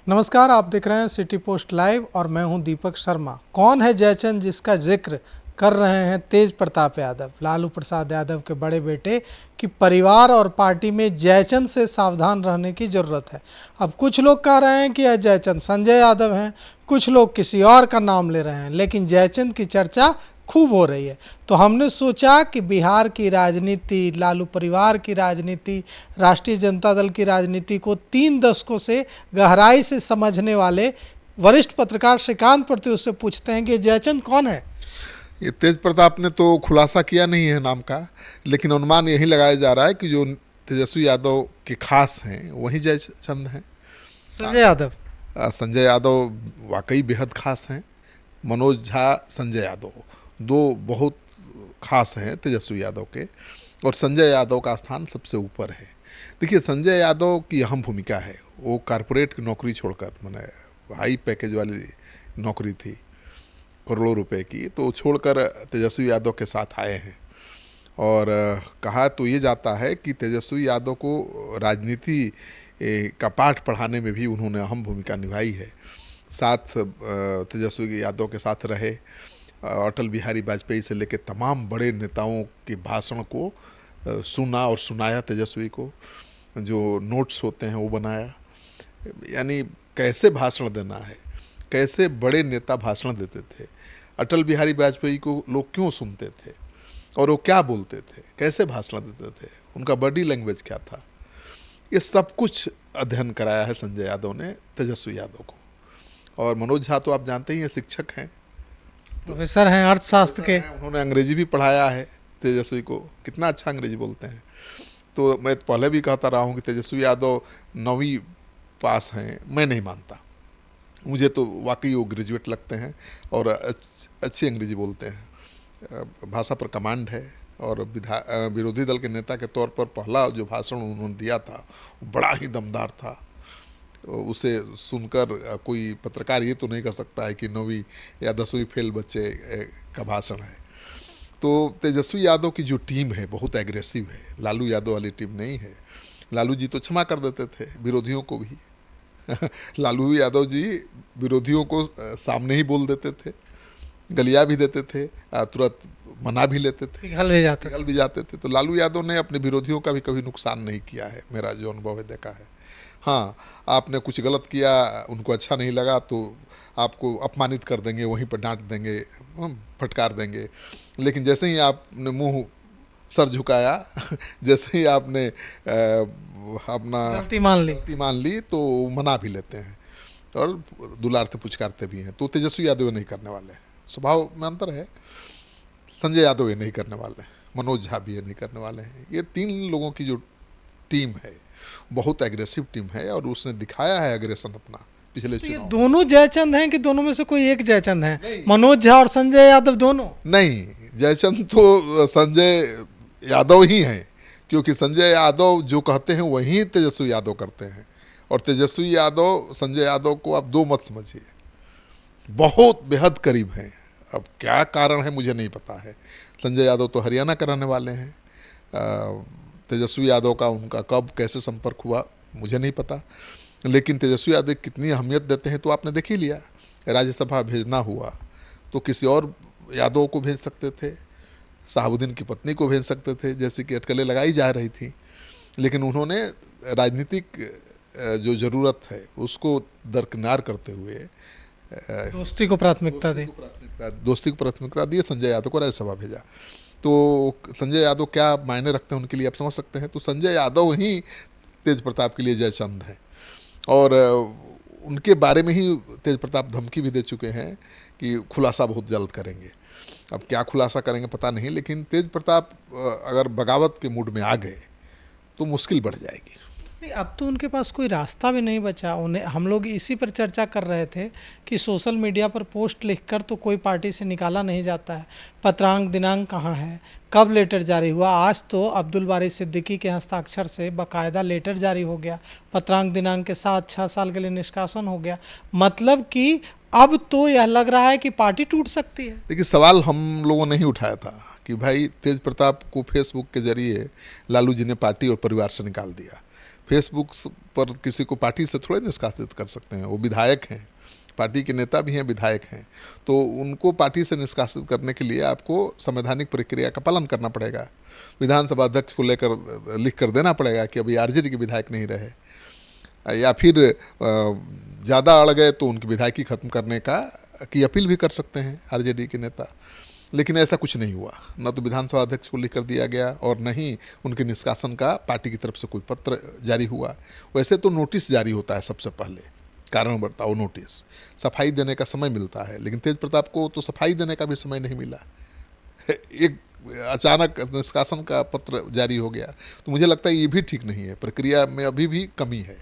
नमस्कार, आप देख रहे हैं सिटी पोस्ट लाइव और मैं हूं दीपक शर्मा। कौन है जयचंद जिसका जिक्र कर रहे हैं तेज प्रताप यादव, लालू प्रसाद यादव के बड़े बेटे कि परिवार और पार्टी में जयचंद से सावधान रहने की ज़रूरत है। अब कुछ लोग कह रहे हैं कि यह जयचंद संजय यादव हैं, कुछ लोग किसी और का नाम ले रहे हैं, लेकिन जयचंद की चर्चा खूब हो रही है। तो हमने सोचा कि बिहार की राजनीति, लालू परिवार की राजनीति, राष्ट्रीय जनता दल की राजनीति को 3 दशकों से गहराई से समझने वाले वरिष्ठ पत्रकार श्रीकांत प्रत्युष से पूछते हैं कि जयचंद कौन है। ये तेज प्रताप ने तो खुलासा किया नहीं है नाम का, लेकिन अनुमान यही लगाया जा रहा है कि जो तेजस्वी यादव के खास हैं वही जयचंद हैं। संजय यादव संजय यादव वाकई बेहद खास हैं। मनोज झा, संजय यादव दो बहुत खास हैं तेजस्वी यादव के, और संजय यादव का स्थान सबसे ऊपर है। देखिए, संजय यादव की अहम भूमिका है। वो कारपोरेट की नौकरी छोड़कर, मैंने हाई पैकेज वाली नौकरी थी करोड़ों रुपए की, तो छोड़कर तेजस्वी यादव के साथ आए हैं। और कहा तो ये जाता है कि तेजस्वी यादव को राजनीति का पाठ पढ़ाने में भी उन्होंने अहम भूमिका निभाई है। साथ तेजस्वी यादव के साथ रहे, अटल बिहारी वाजपेयी से लेकर तमाम बड़े नेताओं के भाषण को सुना और सुनाया तेजस्वी को। जो नोट्स होते हैं वो बनाया, यानी कैसे भाषण देना है, कैसे बड़े नेता भाषण देते थे, अटल बिहारी वाजपेयी को लोग क्यों सुनते थे और वो क्या बोलते थे, कैसे भाषण देते थे, उनका बॉडी लैंग्वेज क्या था, ये सब कुछ अध्ययन कराया है संजय यादव ने तेजस्वी यादव को। और मनोज झा तो आप जानते ही हैं, शिक्षक हैं, प्रोफेसर हैं अर्थशास्त्र के। उन्होंने अंग्रेजी भी पढ़ाया है तेजस्वी को, कितना अच्छा अंग्रेजी बोलते हैं। तो मैं पहले भी कहता रहा हूँ कि तेजस्वी यादव 9वीं पास हैं, मैं नहीं मानता। मुझे तो वाकई वो ग्रेजुएट लगते हैं और अच्छी अंग्रेजी बोलते हैं, भाषा पर कमांड है। और विरोधी दल के नेता के तौर पर पहला जो भाषण उन्होंने दिया था वो बड़ा ही दमदार था। उसे सुनकर कोई पत्रकार ये तो नहीं कह सकता है कि 9वीं या 10वीं फेल बच्चे का भाषण है। तो तेजस्वी यादव की जो टीम है बहुत एग्रेसिव है, लालू यादव वाली टीम नहीं है। लालू जी तो क्षमा कर देते थे विरोधियों को भी लालू यादव जी विरोधियों को सामने ही बोल देते थे, गलिया भी देते थे, तुरंत मना भी लेते थे, पिघल भी जाते थे। तो लालू यादव ने अपने विरोधियों का भी कभी नुकसान नहीं किया है, मेरा जो अनुभव है देखा है। हाँ, आपने कुछ गलत किया, उनको अच्छा नहीं लगा तो आपको अपमानित कर देंगे, वहीं पर डांट देंगे, फटकार देंगे। लेकिन जैसे ही आपने मुंह सर झुकाया जैसे ही आपने अपना गलती मान ली तो मना भी लेते हैं और दुलारते पुचकारते भी हैं। तो तेजस्वी यादव ये नहीं करने वाले हैं, स्वभाव में अंतर है। संजय यादव ये नहीं करने वाले हैं, मनोज झा भी ये नहीं करने वाले हैं। ये 3 लोगों की जो टीम है बहुत एग्रेसिव टीम है और उसने दिखाया है एग्रेशन अपना पिछले चुनाव। ये दोनों जयचंद हैं कि दोनों में से कोई एक जयचंद है? मनोज झा और संजय यादव दोनों नहीं, जयचंद तो संजय यादव ही हैं, क्योंकि संजय यादव जो कहते हैं वही तेजस्वी यादव करते हैं। और तेजस्वी यादव संजय यादव को आप 2 मत समझिए, बहुत बेहद करीब हैं। अब क्या कारण है मुझे नहीं पता है। संजय यादव तो हरियाणा का रहने वाले हैं, तेजस्वी यादव का उनका कब कैसे संपर्क हुआ मुझे नहीं पता, लेकिन तेजस्वी यादव कितनी अहमियत देते हैं तो आपने देख ही लिया। राज्यसभा भेजना हुआ तो किसी और यादव को भेज सकते थे, शहाबुद्दीन की पत्नी को भेज सकते थे, जैसे कि अटकलें लगाई जा रही थी। लेकिन उन्होंने राजनीतिक जो ज़रूरत है उसको दरकिनार करते हुए दोस्ती को प्राथमिकता दी, संजय यादव को राज्यसभा भेजा। तो संजय यादव क्या मायने रखते हैं उनके लिए आप समझ सकते हैं। तो संजय यादव ही तेज प्रताप के लिए जयचंद है और उनके बारे में ही तेज प्रताप धमकी भी दे चुके हैं कि खुलासा बहुत जल्द करेंगे। अब क्या खुलासा करेंगे पता नहीं, लेकिन तेज प्रताप अगर बगावत के मूड में आ गए तो मुश्किल बढ़ जाएगी। नहीं, अब तो उनके पास कोई रास्ता भी नहीं बचा। उन्हें हम लोग इसी पर चर्चा कर रहे थे कि सोशल मीडिया पर पोस्ट लिखकर तो कोई पार्टी से निकाला नहीं जाता है। पत्रांक दिनांक कहाँ है, कब लेटर जारी हुआ? आज तो अब्दुल बारी सिद्दीकी के हस्ताक्षर से बाकायदा लेटर जारी हो गया, पत्रांक दिनांक के साथ 6 साल के लिए निष्कासन हो गया। मतलब कि अब तो यह लग रहा है कि पार्टी टूट सकती है। देखिए, सवाल हम लोगों ने ही उठाया था कि भाई तेज प्रताप को फेसबुक के जरिए लालू जी ने पार्टी और परिवार से निकाल दिया। फेसबुक पर किसी को पार्टी से थोड़े निष्कासित कर सकते हैं, वो विधायक हैं, पार्टी के नेता भी हैं, विधायक हैं, तो उनको पार्टी से निष्कासित करने के लिए आपको संवैधानिक प्रक्रिया का पालन करना पड़ेगा। विधानसभा अध्यक्ष को लेकर लिख कर देना पड़ेगा कि अभी आरजेडी के विधायक नहीं रहे, या फिर ज़्यादा अड़ गए तो उनकी विधायकी खत्म करने की अपील भी कर सकते हैं आरजेडी के नेता। लेकिन ऐसा कुछ नहीं हुआ, न तो विधानसभा अध्यक्ष को लिख कर दिया गया और न ही उनके निष्कासन का पार्टी की तरफ से कोई पत्र जारी हुआ। वैसे तो नोटिस जारी होता है सबसे पहले, कारण बताओ नोटिस, सफाई देने का समय मिलता है, लेकिन तेज प्रताप को तो सफाई देने का भी समय नहीं मिला, एक अचानक निष्कासन का पत्र जारी हो गया। तो मुझे लगता है ये भी ठीक नहीं है, प्रक्रिया में अभी भी कमी है।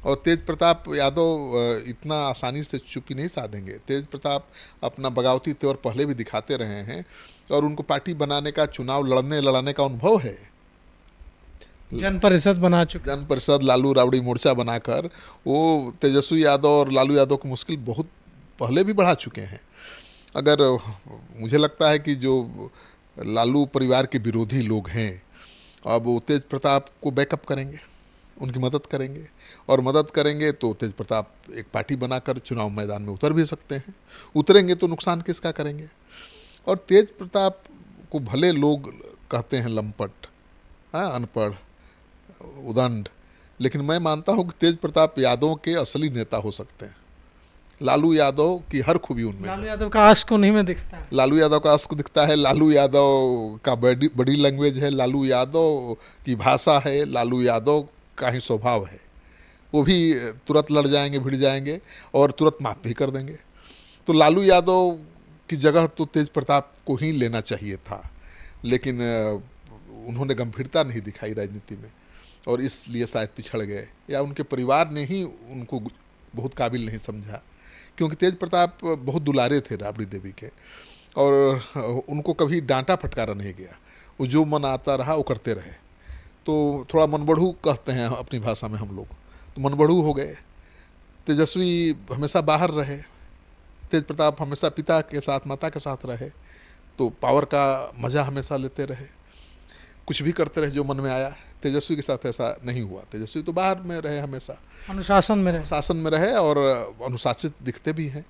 और तेज प्रताप यादव इतना आसानी से चुप्पी नहीं साधेंगे। तेज प्रताप अपना बगावती तेवर पहले भी दिखाते रहे हैं और उनको पार्टी बनाने का, चुनाव लड़ने का अनुभव है। जन परिषद बना चुके, जन परिषद, लालू राबड़ी मोर्चा बनाकर वो तेजस्वी यादव और लालू यादव की मुश्किल बहुत पहले भी बढ़ा चुके हैं। अगर मुझे लगता है कि जो लालू परिवार के विरोधी लोग हैं अब वो तेज प्रताप को बैकअप करेंगे, उनकी मदद करेंगे, और मदद करेंगे तो तेज प्रताप एक पार्टी बनाकर चुनाव मैदान में उतर भी सकते हैं। उतरेंगे तो नुकसान किसका करेंगे? और तेज प्रताप को भले लोग कहते हैं लंपट, अनपढ़, उदंड, लेकिन मैं मानता हूँ कि तेज प्रताप यादव के असली नेता हो सकते हैं। लालू यादव की हर खूबी उनमें, लालू यादव का आश्क उन्हीं में दिखता है। लालू यादव का आश्क दिखता है, लालू यादव का बड़ी लैंग्वेज है, लालू यादव की भाषा है, लालू यादव का ही स्वभाव है। वो भी तुरंत लड़ जाएंगे, भिड़ जाएंगे और तुरंत माफ़ भी कर देंगे। तो लालू यादव की जगह तो तेज प्रताप को ही लेना चाहिए था, लेकिन उन्होंने गंभीरता नहीं दिखाई राजनीति में और इसलिए शायद पिछड़ गए, या उनके परिवार ने ही उनको बहुत काबिल नहीं समझा। क्योंकि तेज प्रताप बहुत दुलारे थे राबड़ी देवी के और उनको कभी डांटा फटकारा नहीं गया, वो जो मन आता रहा वो करते रहे। तो थोड़ा मनबढ़ू कहते हैं अपनी भाषा में हम लोग, तो मनबढ़ू हो गए। तेजस्वी हमेशा बाहर रहे, तेज प्रताप हमेशा पिता के साथ, माता के साथ रहे, तो पावर का मज़ा हमेशा लेते रहे, कुछ भी करते रहे जो मन में आया। तेजस्वी के साथ ऐसा नहीं हुआ, तेजस्वी तो बाहर में रहे, हमेशा अनुशासन में रहे, शासन में रहे और अनुशासित दिखते भी हैं।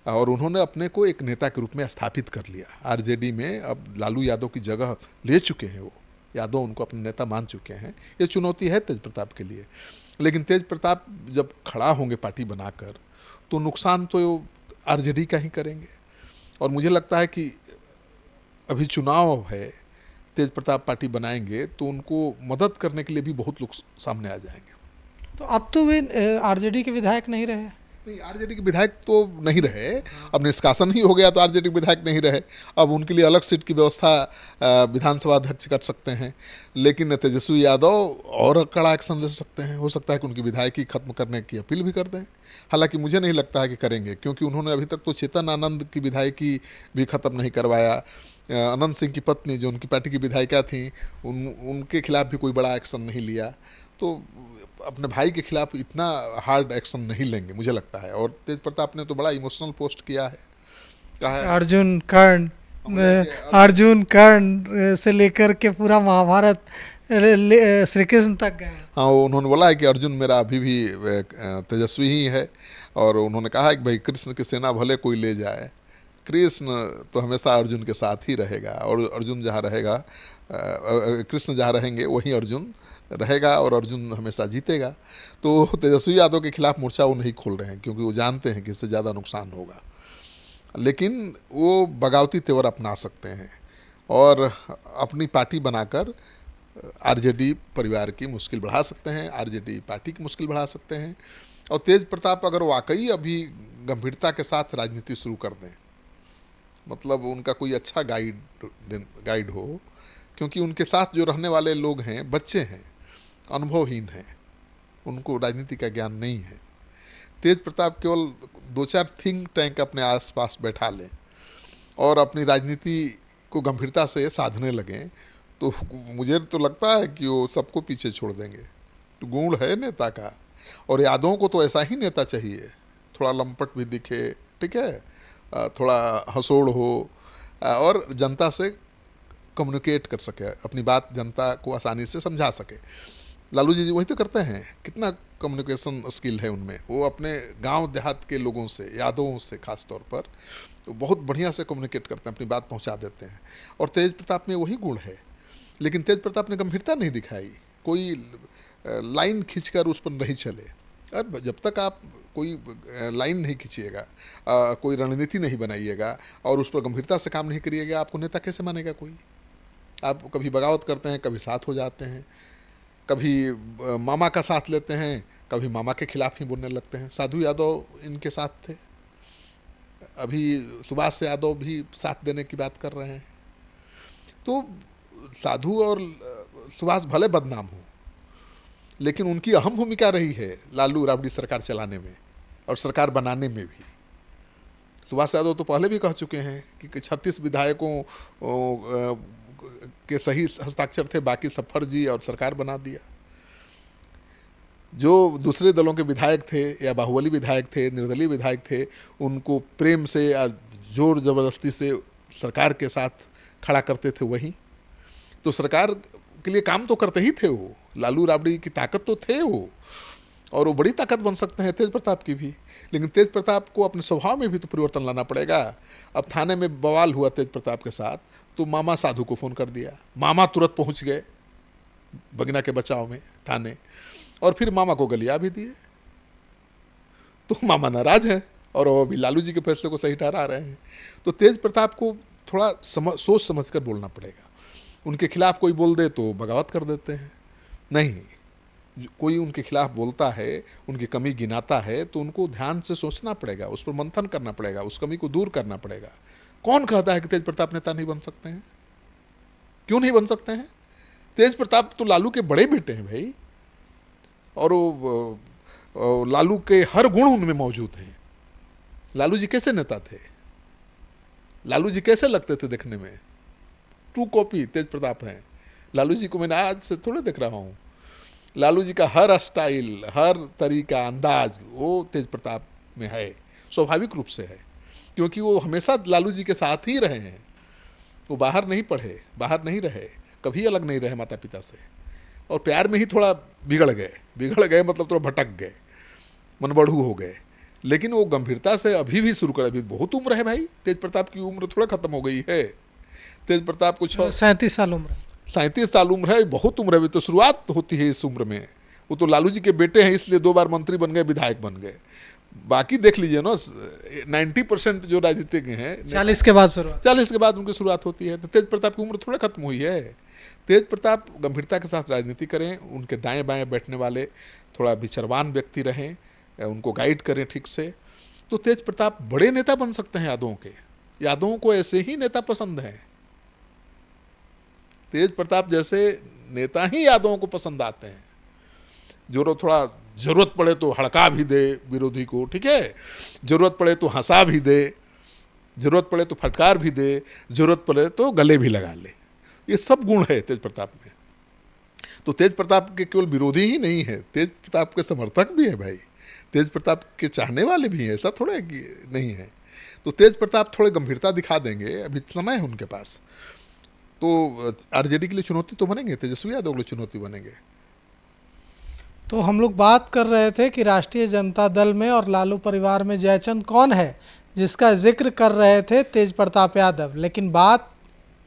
और उन्होंने अपने को एक नेता के रूप में स्थापित कर लिया आरजेडी में। अब लालू यादव की जगह ले चुके हैं, वो यादव उनको अपने नेता मान चुके हैं। ये चुनौती है तेज प्रताप के लिए, लेकिन तेज प्रताप जब खड़ा होंगे पार्टी बनाकर तो नुकसान तो आरजेडी का ही करेंगे। और मुझे लगता है कि अभी चुनाव है, तेज प्रताप पार्टी बनाएंगे तो उनको मदद करने के लिए भी बहुत लोग सामने आ जाएंगे। तो अब तो वे आरजेडी के विधायक नहीं रहे। नहीं, आरजेडी के विधायक तो नहीं रहे, अब निष्कासन ही हो गया तो आरजेडी के विधायक नहीं रहे। अब उनके लिए अलग सीट की व्यवस्था विधानसभा अध्यक्ष कर सकते हैं, लेकिन तेजस्वी यादव और कड़ा एक्शन ले सकते हैं। हो सकता है कि उनकी विधायकी खत्म करने की अपील भी कर दें। हालांकि मुझे नहीं लगता है कि करेंगे, क्योंकि उन्होंने अभी तक तो चेतन आनंद की विधायकी भी खत्म नहीं करवाया। अनंत सिंह की पत्नी जो उनकी पार्टी की विधायिका थी, उनके खिलाफ भी कोई बड़ा एक्शन नहीं लिया। तो अपने भाई के खिलाफ इतना हार्ड एक्शन नहीं लेंगे मुझे लगता है। और तेज प्रताप ने तो बड़ा इमोशनल पोस्ट किया है, कहा है अर्जुन कर्ण से लेकर के पूरा महाभारत श्री कृष्ण तक गए। हाँ, उन्होंने बोला है कि अर्जुन मेरा अभी भी तेजस्वी ही है, और उन्होंने कहा है कि भाई कृष्ण की सेना भले कोई ले जाए, कृष्ण तो हमेशा अर्जुन के साथ ही रहेगा, और अर्जुन जहाँ रहेगा, कृष्ण जहाँ रहेंगे वहीं अर्जुन रहेगा, और अर्जुन हमेशा जीतेगा। तो तेजस्वी यादव के खिलाफ मोर्चा वो नहीं खोल रहे हैं, क्योंकि वो जानते हैं कि इससे ज़्यादा नुकसान होगा। लेकिन वो बगावती तेवर अपना सकते हैं और अपनी पार्टी बनाकर आरजेडी परिवार की मुश्किल बढ़ा सकते हैं, आरजेडी पार्टी की मुश्किल बढ़ा सकते हैं। और तेज प्रताप अगर वाकई अभी गंभीरता के साथ राजनीति शुरू कर दें, मतलब उनका कोई अच्छा गाइड हो, क्योंकि उनके साथ जो रहने वाले लोग हैं बच्चे हैं, अनुभवहीन हैं, उनको राजनीति का ज्ञान नहीं है। तेज प्रताप केवल 2-4 थिंक टैंक अपने आसपास बैठा लें और अपनी राजनीति को गंभीरता से साधने लगें, तो मुझे तो लगता है कि वो सबको पीछे छोड़ देंगे। तो गुण है नेता का, और यादवों को तो ऐसा ही नेता चाहिए, थोड़ा लंपट भी दिखे, ठीक है, थोड़ा हंसोड़ हो और जनता से कम्युनिकेट कर सके, अपनी बात जनता को आसानी से समझा सके। लालू जी वही तो करते हैं, कितना कम्युनिकेशन स्किल है उनमें, वो अपने गांव देहात के लोगों से, यादवों से खास तौर पर तो बहुत बढ़िया से कम्युनिकेट करते हैं, अपनी बात पहुंचा देते हैं। और तेज प्रताप में वही गुण है, लेकिन तेज प्रताप ने गंभीरता नहीं दिखाई, कोई लाइन खींचकर उस पर नहीं चले। और जब तक आप कोई लाइन नहीं खींचिएगा, कोई रणनीति नहीं बनाइएगा और उस पर गंभीरता से काम नहीं करिएगा, आपको नेता कैसे मानेगा कोई? आप कभी बगावत करते हैं, कभी साथ हो जाते हैं, कभी मामा का साथ लेते हैं, कभी मामा के खिलाफ ही बोलने लगते हैं। साधु यादव इनके साथ थे, अभी सुभाष यादव भी साथ देने की बात कर रहे हैं। तो साधु और सुभाष भले बदनाम हो, लेकिन उनकी अहम भूमिका रही है लालू राबड़ी सरकार चलाने में और सरकार बनाने में भी। सुभाष यादव तो पहले भी कह चुके हैं कि 36 विधायकों के सही हस्ताक्षर थे, बाकी सब फर्जी, और सरकार बना दिया। जो दूसरे दलों के विधायक थे या बाहुबली विधायक थे, निर्दलीय विधायक थे, उनको प्रेम से या जोर ज़बरदस्ती से सरकार के साथ खड़ा करते थे वही। तो सरकार के लिए काम तो करते ही थे वो, लालू राबड़ी की ताकत तो थे वो, और वो बड़ी ताकत बन सकते हैं तेज प्रताप की भी। लेकिन तेज प्रताप को अपने स्वभाव में भी तो परिवर्तन लाना पड़ेगा। अब थाने में बवाल हुआ तेज प्रताप के साथ, तो मामा साधु को फ़ोन कर दिया, मामा तुरंत पहुंच गए बगना के बचाव में थाने, और फिर मामा को गलिया भी दिए। तो मामा नाराज हैं और वो अभी लालू जी के फैसले को सही ठहरा रहे हैं। तो तेज प्रताप को थोड़ा सोच समझ कर बोलना पड़ेगा। उनके खिलाफ कोई बोल दे तो बगावत कर देते हैं, नहीं, कोई उनके खिलाफ बोलता है, उनकी कमी गिनाता है, तो उनको ध्यान से सोचना पड़ेगा, उस पर मंथन करना पड़ेगा, उस कमी को दूर करना पड़ेगा। कौन कहता है कि तेज प्रताप नेता नहीं बन सकते हैं? क्यों नहीं बन सकते हैं? तेज प्रताप तो लालू के बड़े बेटे हैं भाई, और वो लालू के हर गुण उनमें मौजूद हैं। लालू जी कैसे नेता थे? लालू जी कैसे लगते थे देखने में? ट्रू कॉपी तेज प्रताप हैं। लालू जी को मैंने आज से थोड़े देख रहा हूँ, लालू जी का हर स्टाइल, हर तरीका, अंदाज वो तेज प्रताप में है, स्वाभाविक रूप से है, क्योंकि वो हमेशा लालू जी के साथ ही रहे हैं। वो बाहर नहीं पढ़े, बाहर नहीं रहे, कभी अलग नहीं रहे माता पिता से, और प्यार में ही थोड़ा बिगड़ गए मतलब थोड़ा भटक गए, मनबढ़ू हो गए। लेकिन वो गंभीरता से अभी भी शुरू करे। अभी बहुत उम्र है भाई, तेज प्रताप की उम्र थोड़ा खत्म हो गई है। तेज प्रताप कुछ 37 साल उम्र, 37 साल उम्र है, बहुत उम्र है, अभी तो शुरुआत होती है इस उम्र में। वो तो लालू जी के बेटे हैं, इसलिए 2 बार मंत्री बन गए, विधायक बन गए। बाकी देख लीजिए ना, 90% जो राजनीतिज्ञ हैं 40 के बाद शुरुआत, 40 के बाद उनकी शुरुआत होती है। तो तेज प्रताप की उम्र थोड़ा खत्म हुई है। तेज प्रताप गंभीरता के साथ राजनीति करें, उनके दाएं बाएं बैठने वाले थोड़ा विचरवान व्यक्ति रहें, उनको गाइड करें ठीक से, तो तेज प्रताप बड़े नेता बन सकते हैं यादवों के। यादवों को ऐसे ही नेता पसंद हैं, तेज प्रताप जैसे नेता ही यादवों को पसंद आते हैं, जो थोड़ा जरूरत पड़े तो हड़का भी दे विरोधी को, ठीक है, जरूरत पड़े तो हंसा भी दे, जरूरत पड़े तो फटकार भी दे, जरूरत पड़े तो गले भी लगा ले। ये सब गुण है तेज प्रताप में। तो तेज प्रताप के केवल विरोधी ही नहीं है, तेज प्रताप के समर्थक भी है भाई, तेज प्रताप के चाहने वाले भी हैं, ऐसा थोड़ा नहीं है। तो तेज प्रताप थोड़े गंभीरता दिखा देंगे, अभी समय है उनके पास, तो आरजेडी के लिए चुनौती तो बनेंगे, तेजस्वी यादव के लिए चुनौती बनेंगे। तो हम लोग बात कर रहे थे कि राष्ट्रीय जनता दल में और लालू परिवार में जयचंद कौन है, जिसका जिक्र कर रहे थे तेज प्रताप यादव। लेकिन बात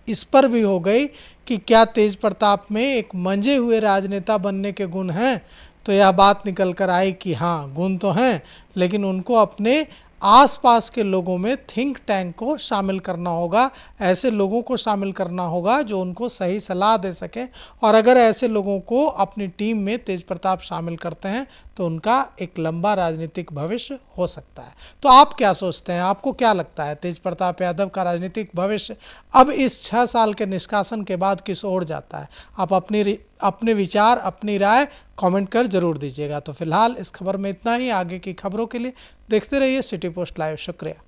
इस पर भी हो गई कि क्या तेज प्रताप में एक मंजे हुए राजनेता बनने के गुण हैं। तो यह बात निकल कर आई कि हाँ, गुण तो हैं, लेकिन उनको अपने आसपास के लोगों में थिंक टैंक को शामिल करना होगा, ऐसे लोगों को शामिल करना होगा जो उनको सही सलाह दे सके। और अगर ऐसे लोगों को अपनी टीम में तेज प्रताप शामिल करते हैं तो उनका एक लंबा राजनीतिक भविष्य हो सकता है। तो आप क्या सोचते हैं, आपको क्या लगता है, तेज प्रताप यादव का राजनीतिक भविष्य अब इस 6 साल के निष्कासन के बाद किस ओर जाता है? आप अपने विचार, अपनी राय कमेंट कर जरूर दीजिएगा। तो फिलहाल इस खबर में इतना ही। आगे की खबरों के लिए देखते रहिए सिटी पोस्ट लाइव। शुक्रिया।